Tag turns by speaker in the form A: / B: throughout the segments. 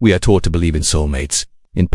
A: We are taught to believe in soulmates, in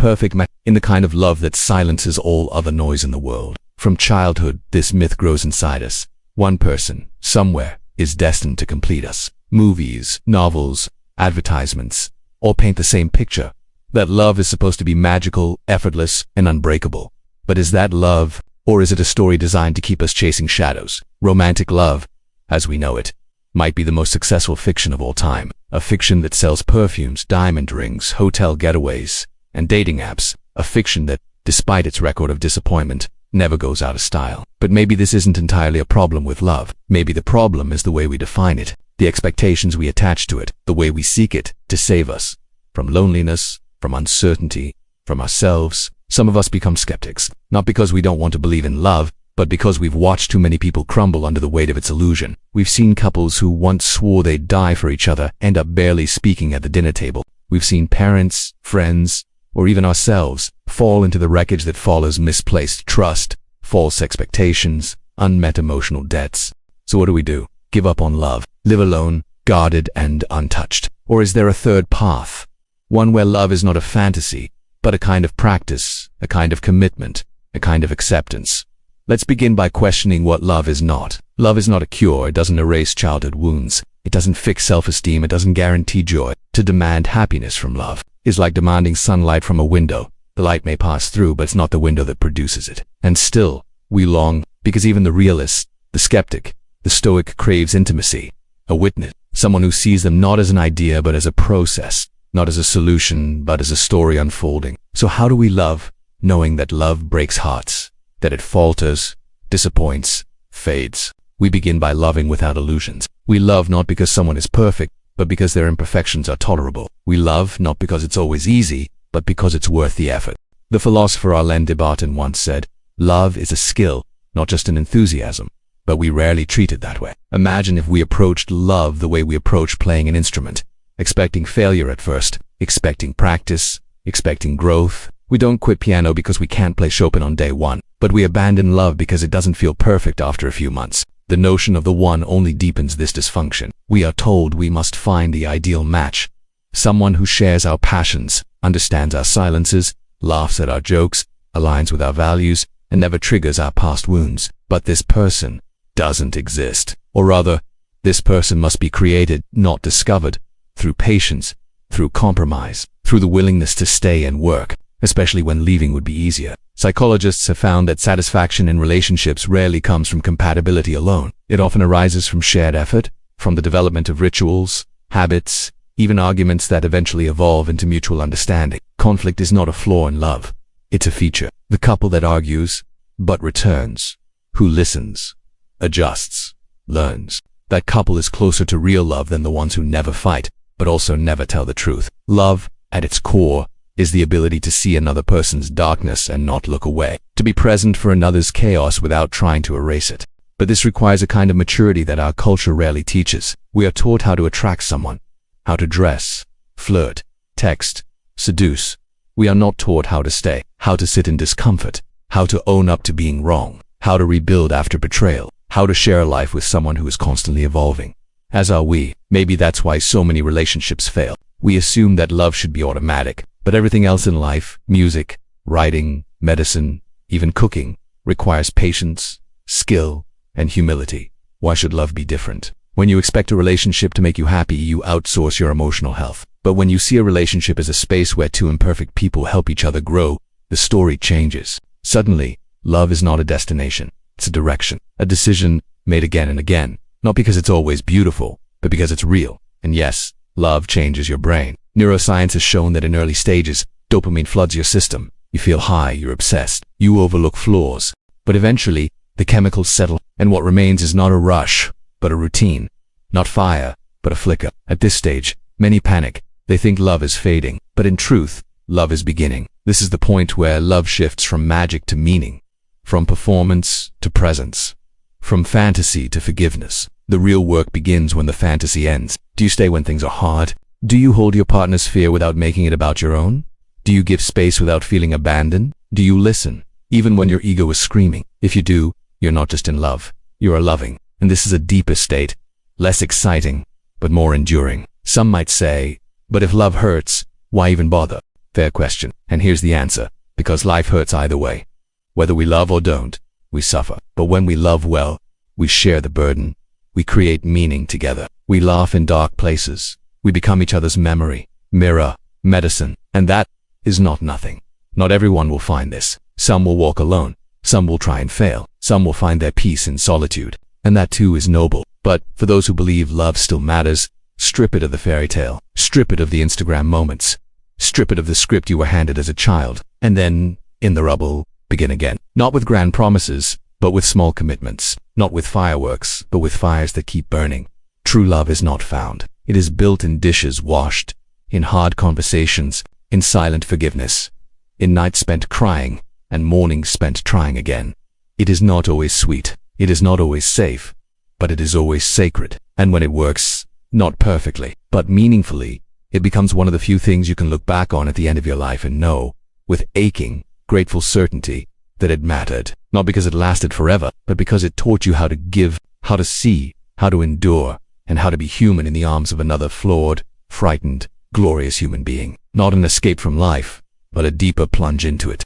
A: in the kind of love that silences all other noise in the world. From childhood, this myth grows inside us. One person, somewhere, is destined to complete us. Movies, novels, advertisements, all paint the same picture. That love is supposed to be magical, effortless, and unbreakable. But is that love, or is it a story designed to keep us chasing shadows? Romantic love, as we know it, might be the most successful fiction of all time. A fiction that sells perfumes, diamond rings, hotel getaways, and dating apps. A fiction that, despite its record of disappointment, never goes out of style. But maybe this isn't entirely a problem with love. Maybe the problem is the way we define it, the expectations we attach to it, the way we seek it to save us from loneliness, from uncertainty, from ourselves. Some of us become skeptics, not because we don't want to believe in love, but because we've watched too many people crumble under the weight of its illusion. We've seen couples who once swore they'd die for each other end up barely speaking at the dinner table. We've seen parents, friends, or even ourselves fall into the wreckage that follows misplaced trust, false expectations, unmet emotional debts. So what do? Give up on love? Live alone, guarded and untouched? Or is there a third path? One where love is not a fantasy, but a kind of practice, a kind of commitment, a kind of acceptance. Let's begin by questioning what love is not. Love is not a cure. It doesn't erase childhood wounds. It doesn't fix self-esteem. It doesn't guarantee joy. To demand happiness from love is like demanding sunlight from a window. The light may pass through, but it's not the window that produces it. And still, we long, because even the realist, the skeptic, the stoic craves intimacy, a witness, someone who sees them not as an idea, but as a process, not as a solution, but as a story unfolding. So how do we love, knowing that love breaks hearts, that it falters, disappoints, fades? We begin by loving without illusions. We love not because someone is perfect, but because their imperfections are tolerable. We love not because it's always easy, but because it's worth the effort. The philosopher Alain de Botton once said, "Love is a skill, not just an enthusiasm," but we rarely treat it that way. Imagine if we approached love the way we approach playing an instrument, expecting failure at first, expecting practice, expecting growth. We don't quit piano because we can't play Chopin on day one, but we abandon love because it doesn't feel perfect after a few months. The notion of the one only deepens this dysfunction. We are told we must find the ideal match, someone who shares our passions, understands our silences, laughs at our jokes, aligns with our values, and never triggers our past wounds. But this person doesn't exist. Or rather, this person must be created, not discovered, through patience, through compromise, through the willingness to stay and work, especially when leaving would be easier. Psychologists have found that satisfaction in relationships rarely comes from compatibility alone. It often arises from shared effort, from the development of rituals, habits, even arguments that eventually evolve into mutual understanding. Conflict is not a flaw in love. It's a feature. The couple that argues, but returns, who listens, adjusts, learns. That couple is closer to real love than the ones who never fight, but also never tell the truth. Love, at its core, is the ability to see another person's darkness and not look away, to be present for another's chaos without trying to erase it. But this requires a kind of maturity that our culture rarely teaches. We are taught how to attract someone, how to dress, flirt, text, seduce. We are not taught how to stay, how to sit in discomfort, how to own up to being wrong, how to rebuild after betrayal, how to share a life with someone who is constantly evolving. As are we. Maybe that's why so many relationships fail. We assume that love should be automatic, but everything else in life, music, writing, medicine, even cooking, requires patience, skill, and humility. Why should love be different? When you expect a relationship to make you happy, you outsource your emotional health. But when you see a relationship as a space where two imperfect people help each other grow, the story changes. Suddenly, love is not a destination. It's a direction, a decision made again and again, not because it's always beautiful, but because it's real. And yes, love changes your brain. Neuroscience has shown that in early stages, dopamine floods your system. You feel high, you're obsessed, you overlook flaws. But eventually, the chemicals settle, and what remains is not a rush, but a routine. Not fire, but a flicker. At this stage, many panic. They think love is fading, but in truth, love is beginning. This is the point where love shifts from magic to meaning, from performance to presence, from fantasy to forgiveness. The real work begins when the fantasy ends. Do you stay when things are hard? Do you hold your partner's fear without making it about your own? Do you give space without feeling abandoned? Do you listen, even when your ego is screaming? If you do, you're not just in love, you are loving. And this is a deeper state, less exciting, but more enduring. Some might say, but if love hurts, Why even bother? Fair question. And here's the answer. Because life hurts either way. Whether we love or don't, we suffer. But when we love well, we share the burden. We create meaning together. We laugh in dark places. We become each other's memory, mirror, medicine. And that is not nothing. Not everyone will find this. Some will walk alone. Some will try and fail. Some will find their peace in solitude. And that too is noble. But for those who believe love still matters, strip it of the fairy tale. Strip it of the Instagram moments. Strip it of the script you were handed as a child. And then, in the rubble, begin again. Not with grand promises, but with small commitments. Not with fireworks, but with fires that keep burning. True love is not found. It is built in dishes washed, in hard conversations, in silent forgiveness, in nights spent crying, and mornings spent trying again. It is not always sweet. It is not always safe, but it is always sacred. And when it works, not perfectly, but meaningfully, it becomes one of the few things you can look back on at the end of your life and know, with aching, grateful certainty, that it mattered. Not because it lasted forever, but because it taught you how to give, how to see, how to endure, and how to be human in the arms of another flawed, frightened, glorious human being. Not an escape from life, but a deeper plunge into it.